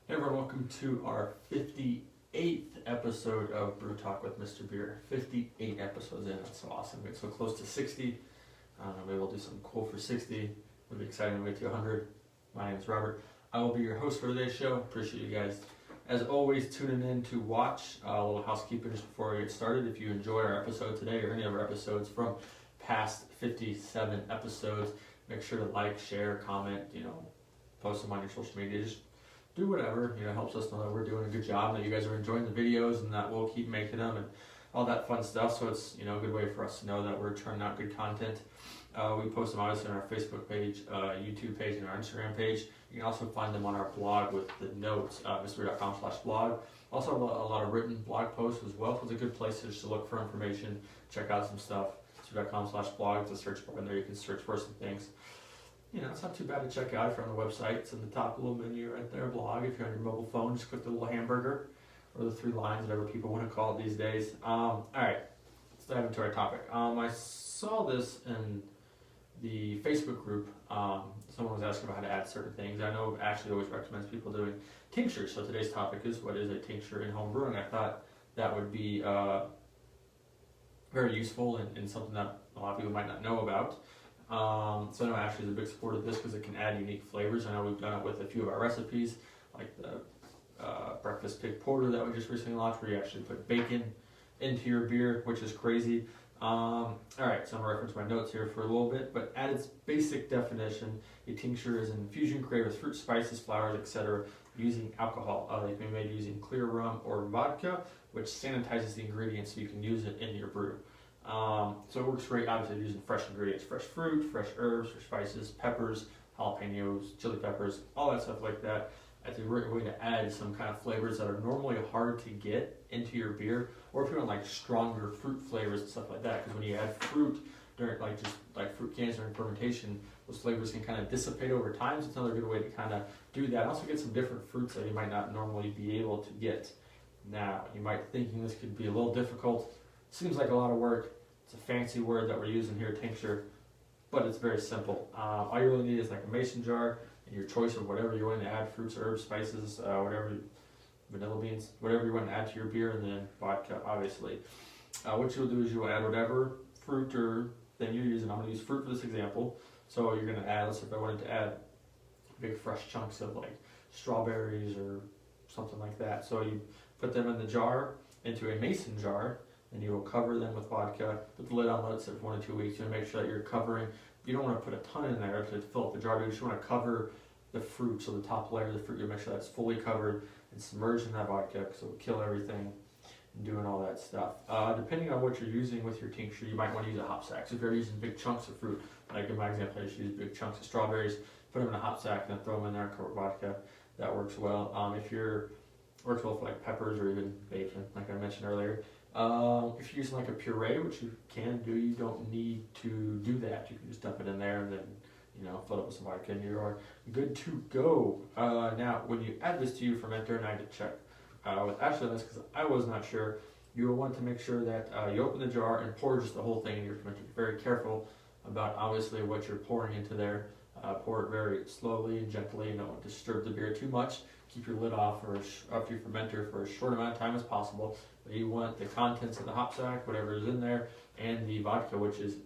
Hey everyone, welcome to our 58th episode of BrewTalk with Mr.Beer. 58 episodes in, that's so awesome. We get so close to 60. Maybe we'll do something cool for 60. It'll be exciting to get to 100. My name is Robert. I will be your host for today's show. Appreciate you guys, as always, tuning in to watch. A little housekeeping just before we get started. If you enjoy our episode today or any of our episodes from past 57 episodes, make sure to like, share, comment, post them on your social media. Just do whatever, helps us know that we're doing a good job, that you guys are enjoying the videos, and that we'll keep making them and all that fun stuff. So it's, a good way for us to know that we're turning out good content. We post them obviously on our Facebook page, YouTube page, and our Instagram page. You can also find them on our blog with the notes, Mr.Beer.com/blog. Also a lot of written blog posts as well, so it's a good place just to look for information, check out some stuff. Mr.Beer.com/blog is a search bar in there. You can search for some things. It's not too bad to check out if you're on the website. It's in the top little menu right there, blog. If you're on your mobile phone, just click the little hamburger or the 3 lines, whatever people want to call it these days. All right, let's dive into our topic. I saw this in the Facebook group. Someone was asking about how to add certain things. I know Ashley always recommends people doing tinctures. So today's topic is, what is a tincture in home brewing? I thought that would be very useful and something that a lot of people might not know about. So I know Ashley's a big supporter of this because it can add unique flavors. I know we've done it with a few of our recipes, like the breakfast pig porter that we just recently launched, where you actually put bacon into your beer, which is crazy. All right, so I'm going to reference my notes here for a little bit, but at its basic definition, a tincture is an infusion created with fruit, spices, flowers, etc., using alcohol. They can be made using clear rum or vodka, which sanitizes the ingredients so you can use it in your brew. So it works great, obviously, using fresh ingredients, fresh fruit, fresh herbs, fresh spices, peppers, jalapenos, chili peppers, all that stuff like that. It's a great way to add some kind of flavors that are normally hard to get into your beer, or if you want like stronger fruit flavors and stuff like that, because when you add fruit during like fruit cans during fermentation, those flavors can kind of dissipate over time. So it's another good way to kind of do that. Also get some different fruits that you might not normally be able to get. Now, you might be thinking this could be a little difficult. Seems like a lot of work. It's a fancy word that we're using here, tincture, but it's very simple. All you really need is like a mason jar and your choice of whatever you want to add, fruits, herbs, spices, vanilla beans, whatever you want to add to your beer, and then vodka, obviously. What you'll do is you'll add whatever fruit or thing you're using. I'm going to use fruit for this example. So you're going to add, let's say if I wanted to add big fresh chunks of like strawberries or something like that. So you put them in the jar, into a mason jar, and you will cover them with vodka. Put the lid on, let it sit for 1 to 2 weeks. You want to make sure that you're covering. You don't want to put a ton in there to fill up the jar. You just want to cover the fruit, so the top layer of the fruit, you make sure that's fully covered and submerged in that vodka, because it will kill everything and doing all that stuff. Depending on what you're using with your tincture, you might want to use a hop sack. So if you're using big chunks of fruit, like in my example, I just use big chunks of strawberries, put them in a hop sack, and then throw them in there and cover vodka. That works well. Works well for like peppers or even bacon, like I mentioned earlier. If you're using like a puree, which you can do, you don't need to do that. You can just dump it in there and then, fill it with some vodka and you are good to go. Now, when you add this to your fermenter, and I had to check with Ashley on this because I was not sure, you will want to make sure that you open the jar and pour just the whole thing in your fermenter. Be very careful about obviously what you're pouring into there. Pour it very slowly and gently. Don't disturb the beer too much. Keep your lid off your fermenter for as short amount of time as possible. But you want the contents of the hop sack, whatever is in there, and the vodka, which is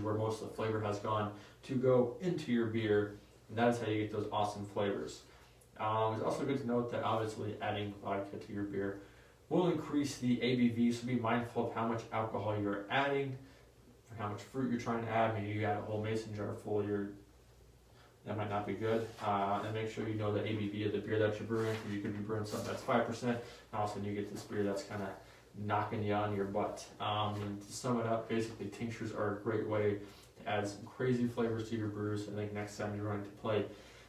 where most of the flavor has gone, to go into your beer, and that is how you get those awesome flavors. It's also good to note that obviously adding vodka to your beer will increase the ABV, so be mindful of how much alcohol you're adding, and how much fruit you're trying to add. Maybe you add a whole mason jar full, that might not be good. And make sure you know the ABV of the beer that you're brewing, because you could be brewing something that's 5%, and all of a sudden you get this beer that's kind of knocking you on your butt. And to sum it up, basically tinctures are a great way to add some crazy flavors to your brews. I think next time you're running to play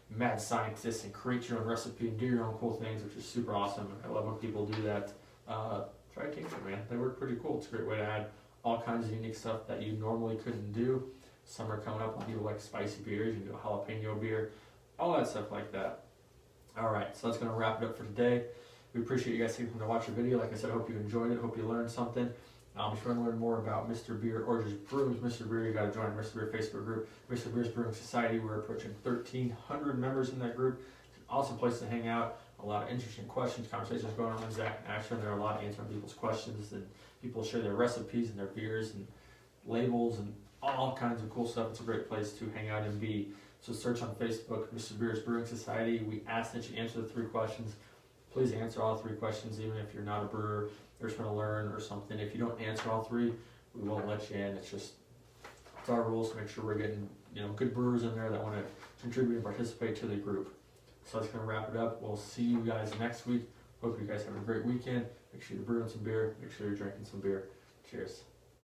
mad scientists and create your own recipe and do your own cool things, which is super awesome. I love when people do that. Try tincture, man. They work pretty cool. It's a great way to add all kinds of unique stuff that you normally couldn't do. Summer coming up, when people like spicy beers, you can do a jalapeno beer, all that stuff like that. All right, so that's going to wrap it up for today. We appreciate you guys taking time to watch the video. Like I said, I hope you enjoyed it. Hope you learned something. If you want to learn more about Mr.Beer or just brewing with Mr.Beer, you got to join our Mr.Beer Facebook group, Mr.Beer's Brewing Society. We're approaching 1,300 members in that group. It's an awesome place to hang out. A a lot of interesting questions, conversations going on in Zach Action. There are a lot of answering people's questions, and people share their recipes and their beers and labels and all kinds of cool stuff. It's a great place to hang out and be. So search on Facebook, Mr.Beer's Brewing Society. We ask that you answer the 3 questions. Please answer all 3 questions, even if you're not a brewer, you're just going to learn or something. If you don't answer all 3, we won't let you in. It's our rules to make sure we're getting good brewers in there that want to contribute and participate to the group. So that's going to wrap it up. We'll see you guys next week. Hope you guys have a great weekend. Make sure you're brewing some beer. Make sure you're drinking some beer. Cheers.